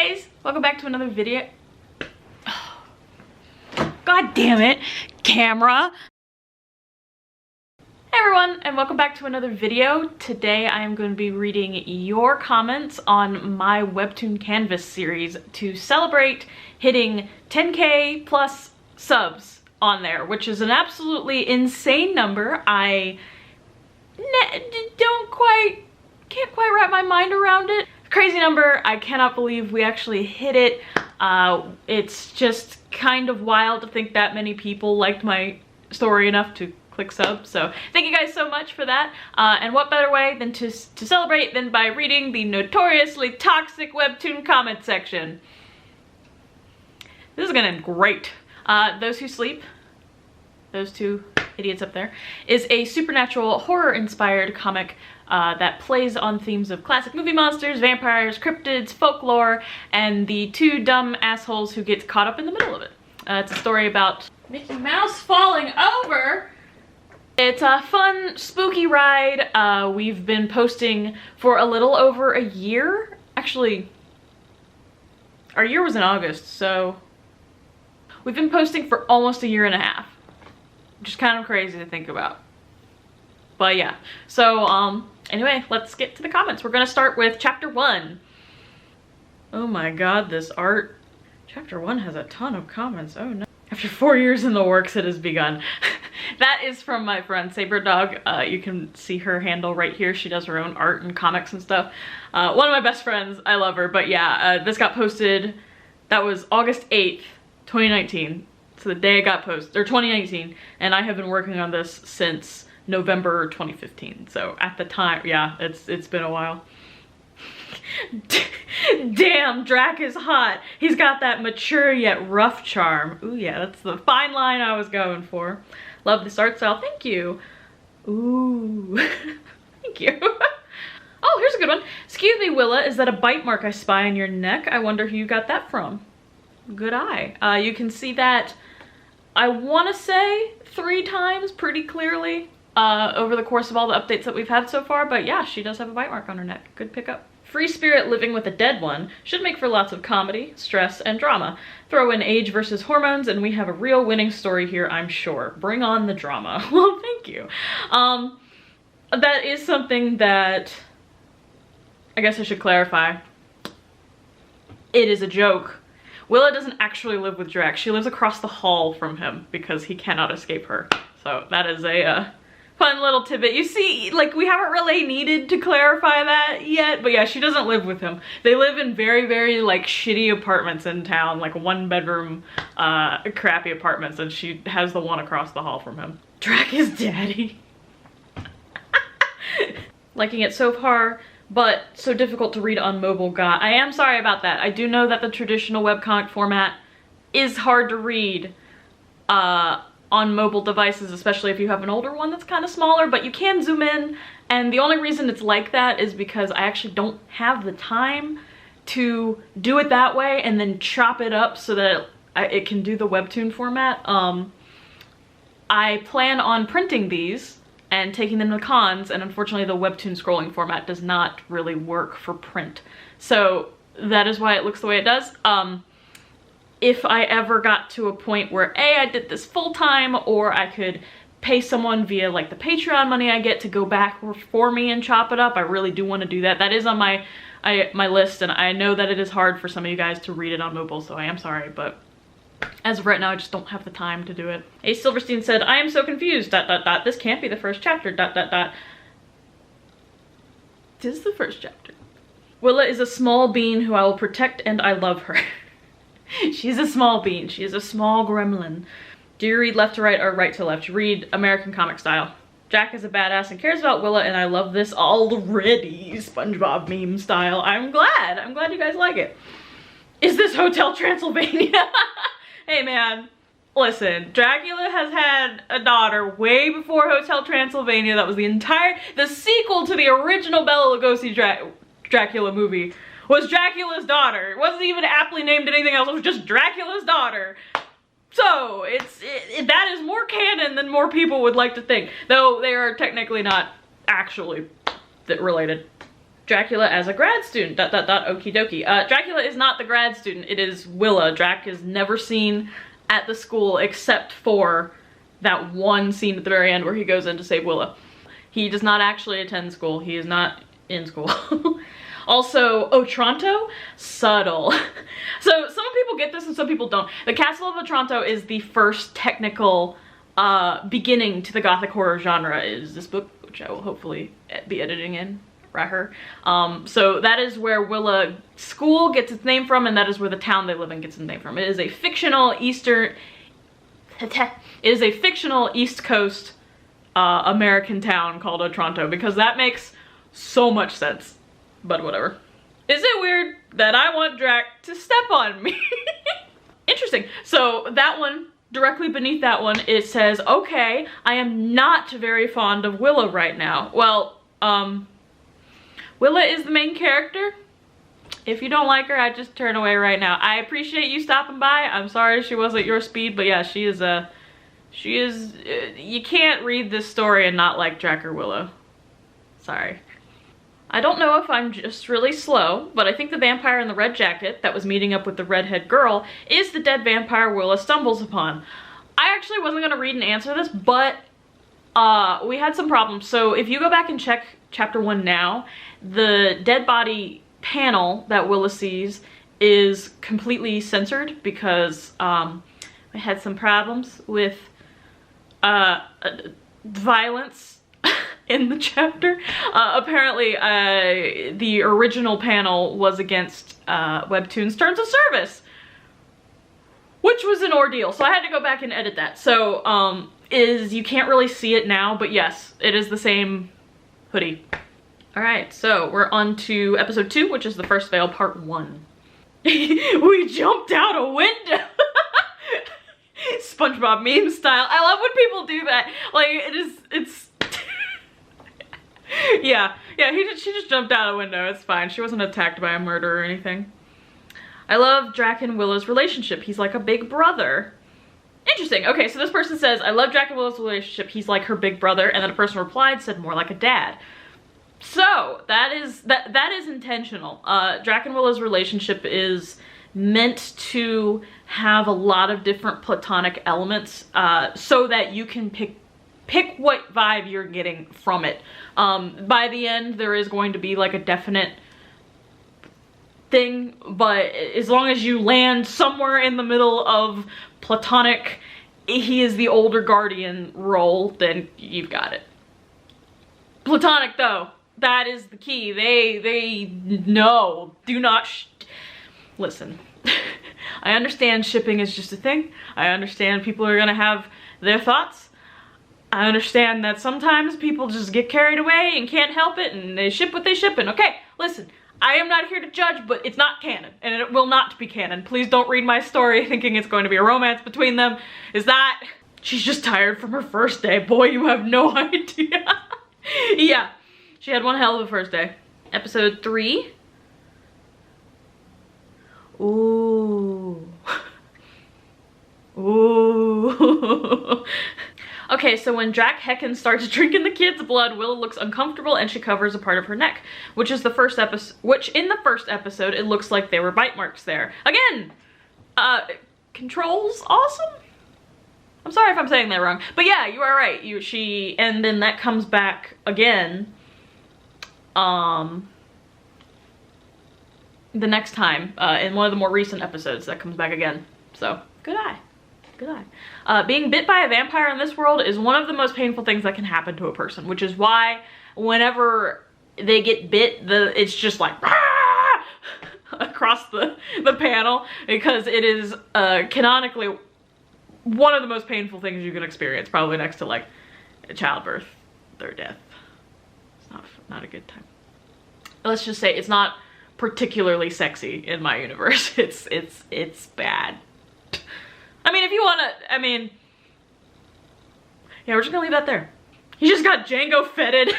guys, welcome back to another video. God damn it, camera. Hey everyone, and welcome back to another video. Today I am going to be reading your comments on my Webtoon Canvas series to celebrate hitting 10K plus subs on there, which is an absolutely insane number. I can't quite wrap my mind around it. Crazy number. I cannot believe we actually hit it. It's just kind of wild to think that many people liked my story enough to click sub. So thank you guys so much for that. And what better way than to celebrate than by reading the notoriously toxic Webtoon comment section. This is gonna end great. Those Who Sleep, those two idiots up there, is a supernatural horror-inspired comic that plays on themes of classic movie monsters, vampires, cryptids, folklore, and the two dumb assholes who get caught up in the middle of it. It's a story about Mickey Mouse falling over. It's a fun, spooky ride. We've been posting for a little over a year. Actually, our year was in August, so we've been posting for almost a year and a half. Which is kind of crazy to think about. But yeah, so anyway, let's get to the comments. We're gonna start with chapter 1. Oh my god, this art. Chapter 1 has a ton of comments. Oh no. After 4 years in the works, it has begun. That is from my friend Saber Dog. You can see her handle right here. She does her own art and comics and stuff. One of my best friends. I love her. But yeah, this got posted. That was August 8th, 2019. So the day it got posted, or 2019, and I have been working on this since November 2015. So at the time, yeah, it's been a while. Damn, Drac is hot. He's got that mature yet rough charm. Ooh yeah, that's the fine line I was going for. Love this art style, thank you. Ooh, thank you. Oh, here's a good one. Excuse me, Willa, is that a bite mark I spy on your neck? I wonder who you got that from. Good eye. You can see that, I want to say 3 times pretty clearly over the course of all the updates that we've had so far, but yeah, she does have a bite mark on her neck. Good pickup. Free spirit living with a dead one should make for lots of comedy, stress, and drama. Throw in age versus hormones and we have a real winning story here, I'm sure. Bring on the drama. Well, thank you. That is something that I guess I should clarify. It is a joke. Willa doesn't actually live with Drac. She lives across the hall from him because he cannot escape her. So that is a fun little tidbit. You see, like, we haven't really needed to clarify that yet, but yeah, she doesn't live with him. They live in very, very, like, shitty apartments in town, like 1-bedroom, crappy apartments, and she has the one across the hall from him. Drac is daddy. Liking it so far, but so difficult to read on mobile. God, I am sorry about that. I do know that the traditional webcomic format is hard to read on mobile devices, especially if you have an older one that's kind of smaller, but you can zoom in, and the only reason it's like that is because I actually don't have the time to do it that way and then chop it up so that it can do the Webtoon format. I plan on printing these and taking them to cons, and unfortunately the Webtoon scrolling format does not really work for print. So that is why it looks the way it does. If I ever got to a point where I did this full time, or I could pay someone via like the Patreon money I get to go back for me and chop it up, I really do want to do that. That is on my list, and I know that it is hard for some of you guys to read it on mobile, so I am sorry, but as of right now, I just don't have the time to do it. Ace Silverstein said, I am so confused, ... This can't be the first chapter, ... This is the first chapter. Willa is a small bean who I will protect, and I love her. She's a small bean. She is a small gremlin. Do you read left to right or right to left? You read American comic style. Jack is a badass and cares about Willa, and I love this already. SpongeBob meme style. I'm glad you guys like it. Is this Hotel Transylvania? Hey man, listen, Dracula has had a daughter way before Hotel Transylvania. That was the sequel to the original Bela Lugosi Dracula movie was Dracula's daughter. It wasn't even aptly named anything else, it was just Dracula's daughter. So, that is more canon than more people would like to think. Though they are technically not actually related. Dracula as a grad student, ... okie dokie. Dracula is not the grad student, it is Willa. Drac is never seen at the school except for that one scene at the very end where he goes in to save Willa. He does not actually attend school, he is not in school. Also, Otranto, subtle. So some people get this and some people don't. The Castle of Otranto is the first technical beginning to the gothic horror genre, is this book, which I will hopefully be editing in. So that is where Willa School gets its name from, and that is where the town they live in gets its name from. It is a fictional East Coast American town called Otranto, because that makes so much sense. But whatever. Is it weird that I want Drac to step on me? Interesting. So that one, directly beneath that one, it says, okay, I am not very fond of Willa right now. Well, Willa is the main character. If you don't like her, I just turn away right now. I appreciate you stopping by. I'm sorry she wasn't your speed, but yeah, she is, you can't read this story and not like Drac or Willa. Sorry. I don't know if I'm just really slow, but I think the vampire in the red jacket that was meeting up with the redhead girl is the dead vampire Willa stumbles upon. I actually wasn't gonna read and answer this, but we had some problems. So if you go back and check chapter 1 now, the dead body panel that Willa sees is completely censored because we had some problems with violence in the chapter. Apparently the original panel was against Webtoon's terms of service, which was an ordeal, so I had to go back and edit that. So you can't really see it now, but yes, it is the same hoodie. All right, so we're on to episode 2, which is The First Veil, part 1. We jumped out a window. SpongeBob meme style. I love when people do that. Like, it's yeah, she just jumped out a window. It's fine. She wasn't attacked by a murder or anything. I love Drac and Willa's relationship. He's like a big brother. Interesting. Okay, so this person says, I love Drac and Willa's relationship. He's like her big brother. And then a person replied, said more like a dad. So that is intentional. Drac and Willa's relationship is meant to have a lot of different platonic elements so that you can pick what vibe you're getting from it. By the end, there is going to be like a definite thing, but as long as you land somewhere in the middle of platonic, he is the older guardian role, then you've got it. Platonic though, that is the key. They no, do not listen. I understand shipping is just a thing. I understand people are gonna have their thoughts. I understand that sometimes people just get carried away and can't help it and they ship what they ship. And okay, listen, I am not here to judge, but it's not canon and it will not be canon. Please don't read my story thinking it's going to be a romance between them. Is that she's just tired from her first day? Boy, you have no idea. Yeah, she had one hell of a first day. Episode 3. Ooh. Ooh. Okay, so when Drac Heckin starts drinking the kid's blood, Willa looks uncomfortable and she covers a part of her neck, which in the first episode, it looks like there were bite marks there. Again, controls awesome? I'm sorry if I'm saying that wrong, but yeah, you are right. And then that comes back again, the next time, in one of the more recent episodes, that comes back again. So, good eye. Good eye. Being bit by a vampire in this world is one of the most painful things that can happen to a person, which is why whenever they get bit, it's just like across the panel, because it is canonically one of the most painful things you can experience, probably next to like childbirth or death. It's not a good time. Let's just say it's not particularly sexy in my universe. It's bad. I mean, if you wanna, yeah, we're just gonna leave that there. He just got Django fetted.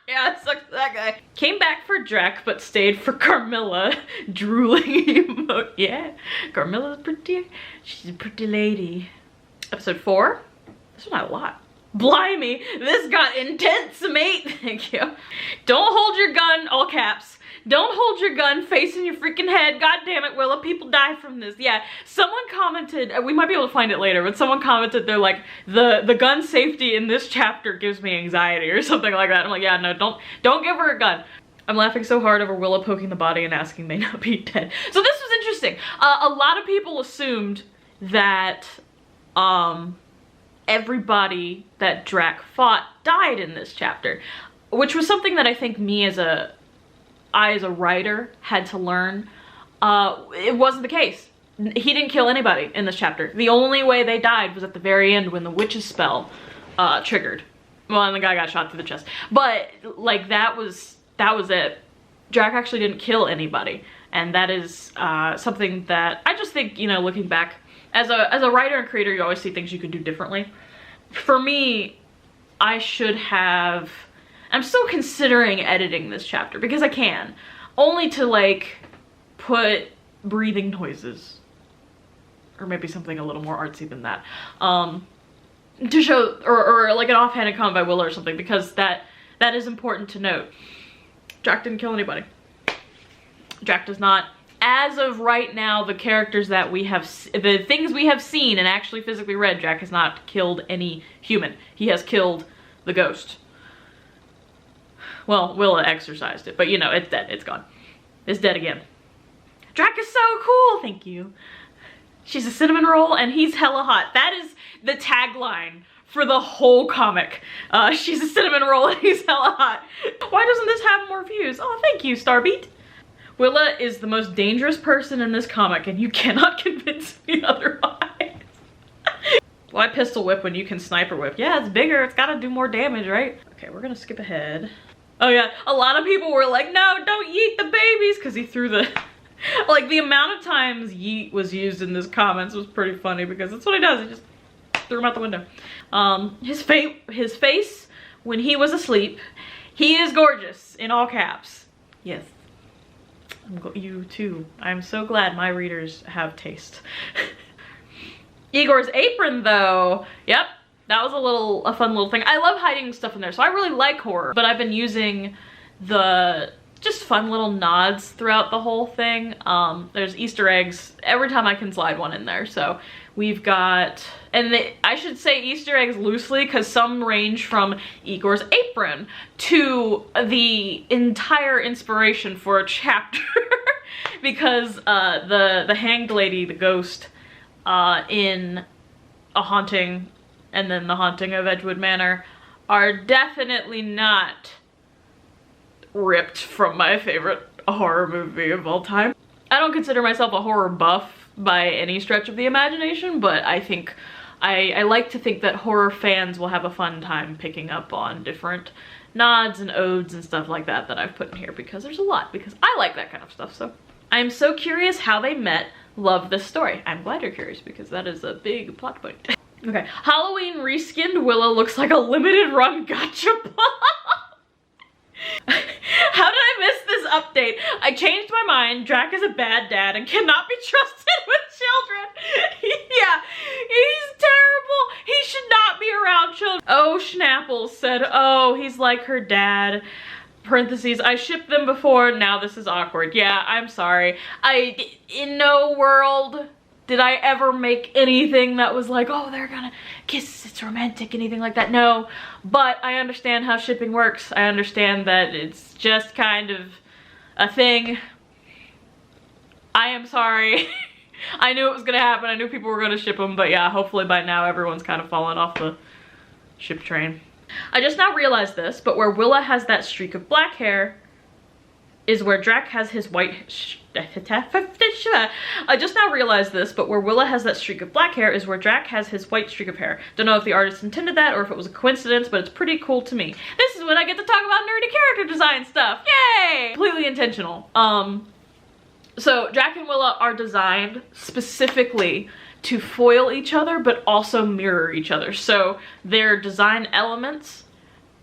Yeah, it sucks for that guy. Came back for Drac, but stayed for Carmilla. Drooling emote. Yeah, Carmilla's pretty. She's a pretty lady. Episode 4. This one had a lot. Blimey, this got intense, mate. Thank you. Don't hold your gun, all caps. Don't hold your gun facing your freaking head. God damn it, Willa, people die from this. Yeah, someone commented, we might be able to find it later, but someone commented, they're like, the gun safety in this chapter gives me anxiety or something like that. I'm like, yeah, no, don't give her a gun. I'm laughing so hard over Willa poking the body and asking may not be dead. So this was interesting. A lot of people assumed that everybody that Drac fought died in this chapter, which was something that I think me as a writer had to learn. It wasn't the case. He didn't kill anybody in this chapter. The only way they died was at the very end when the witch's spell triggered. Well, and the guy got shot through the chest. But like that was it. Drac actually didn't kill anybody, and that is something that I just think, you know, looking back as a writer and creator, you always see things you could do differently. For me, I'm still considering editing this chapter because I can, only to like put breathing noises or maybe something a little more artsy than that to show, or like an offhanded comment by Willa or something, because that is important to note. Drac didn't kill anybody. Drac does not. As of right now, the characters that we have, the things we have seen and actually physically read, Drac has not killed any human. He has killed the ghost. Well, Willa exorcised it, but you know, it's dead. It's gone. It's dead again. Drac is so cool. Thank you. She's a cinnamon roll and he's hella hot. That is the tagline for the whole comic. She's a cinnamon roll and he's hella hot. Why doesn't this have more views? Oh, thank you, Starbeat. Willa is the most dangerous person in this comic and you cannot convince me otherwise. Why pistol whip when you can sniper whip? Yeah, it's bigger. It's gotta do more damage, right? Okay, we're gonna skip ahead. Oh yeah, a lot of people were like, no, don't yeet the babies, because he threw the... like, the amount of times yeet was used in this comments was pretty funny, because that's what he does. He just threw him out the window. His face when he was asleep, he is gorgeous, in all caps. Yes. You too. I'm so glad my readers have taste. Igor's apron though, yep, that was a fun little thing. I love hiding stuff in there, so I really like horror, but I've been using the just fun little nods throughout the whole thing. There's Easter eggs every time I can slide one in there. So we've got, and I should say Easter eggs loosely because some range from Igor's apron to the entire inspiration for a chapter because the hanged lady, the ghost, in A Haunting and then The Haunting of Edgewood Manor are definitely not ripped from my favorite horror movie of all time. I don't consider myself a horror buff by any stretch of the imagination, but I think I like to think that horror fans will have a fun time picking up on different nods and odes and stuff like that I've put in here, because there's a lot, because I like that kind of stuff. So I'm so curious how they met. Love this story. I'm glad you're curious because that is a big plot point. Okay, Halloween reskinned Willa looks like a limited run gachapon. How did I miss this update? I changed my mind. Drac is a bad dad and cannot be trusted with children. Yeah, he's terrible. He should not be around children. Oh, Schnapples said, oh, he's like her dad. Parentheses, I shipped them before, now this is awkward. Yeah, I'm sorry. In no world did I ever make anything that was like, oh, they're gonna kiss, it's romantic, anything like that. No, but I understand how shipping works. I understand that it's just kind of a thing. I am sorry. I knew it was gonna happen. I knew people were gonna ship them, but yeah, hopefully by now everyone's kind of fallen off the ship train. I just now realized this, but where Willa has that streak of black hair is where Drac has his white... I just now realized this, but where Willa has that streak of black hair is where Drac has his white streak of hair. Don't know if the artist intended that or if it was a coincidence, but it's pretty cool to me. This is when I get to talk about nerdy character design stuff. Yay! Completely intentional. So Drac and Willa are designed specifically to foil each other, but also mirror each other. So their design elements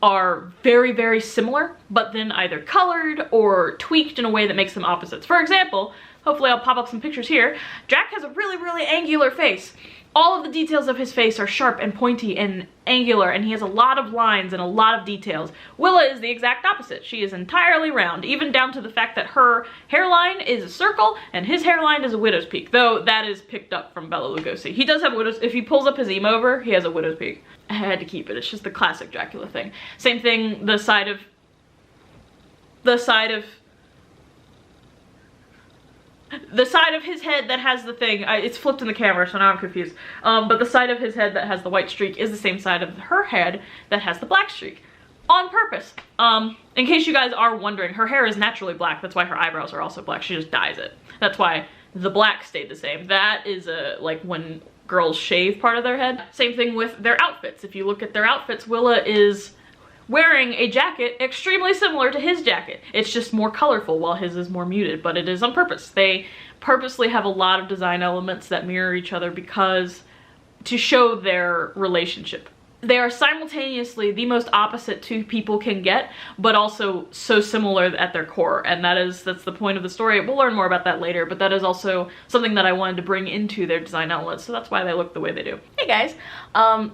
are very, very similar, but then either colored or tweaked in a way that makes them opposites. For example, hopefully I'll pop up some pictures here. Drac has a really, really angular face. All of the details of his face are sharp and pointy and angular, and he has a lot of lines and a lot of details. Willa is the exact opposite. She is entirely round, even down to the fact that her hairline is a circle and his hairline is a widow's peak, though that is picked up from Bela Lugosi. He does have widow's, if he pulls up his emo over, he has a widow's peak. I had to keep it. It's just the classic Dracula thing. Same thing, the side of his head that has the thing, it's flipped in the camera, so now I'm confused. But the side of his head that has the white streak is the same side of her head that has the black streak. On purpose. In case you guys are wondering, her hair is naturally black. That's why her eyebrows are also black. She just dyes it. That's why the black stayed the same. That is like when girls shave part of their head. Same thing with their outfits. If you look at their outfits, Willa is wearing a jacket extremely similar to his jacket. It's just more colorful while his is more muted, but it is on purpose. They purposely have a lot of design elements that mirror each other because to show their relationship. They are simultaneously the most opposite two people can get, but also so similar at their core, and that's the point of the story. We'll learn more about that later, but that is also something that I wanted to bring into their design elements, so that's why they look the way they do. Hey guys,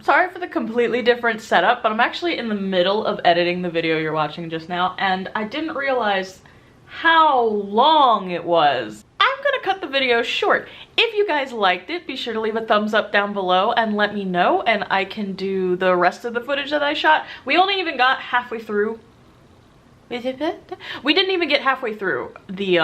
sorry for the completely different setup, but I'm actually in the middle of editing the video you're watching just now, and I didn't realize how long it was. I'm gonna cut the video short. If you guys liked it, be sure to leave a thumbs up down below and let me know, and I can do the rest of the footage that I shot. We only even got halfway through. We didn't even get halfway through the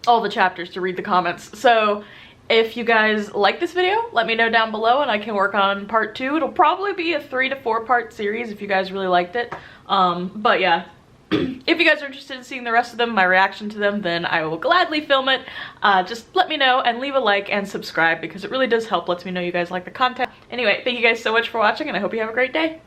all the chapters to read the comments. So if you guys like this video, let me know down below and I can work on part 2. It'll probably be a 3 to 4 part series if you guys really liked it. But yeah. If you guys are interested in seeing the rest of them, my reaction to them, then I will gladly film it. Just let me know and leave a like and subscribe because it really does help, lets me know you guys like the content. Anyway, thank you guys so much for watching and I hope you have a great day.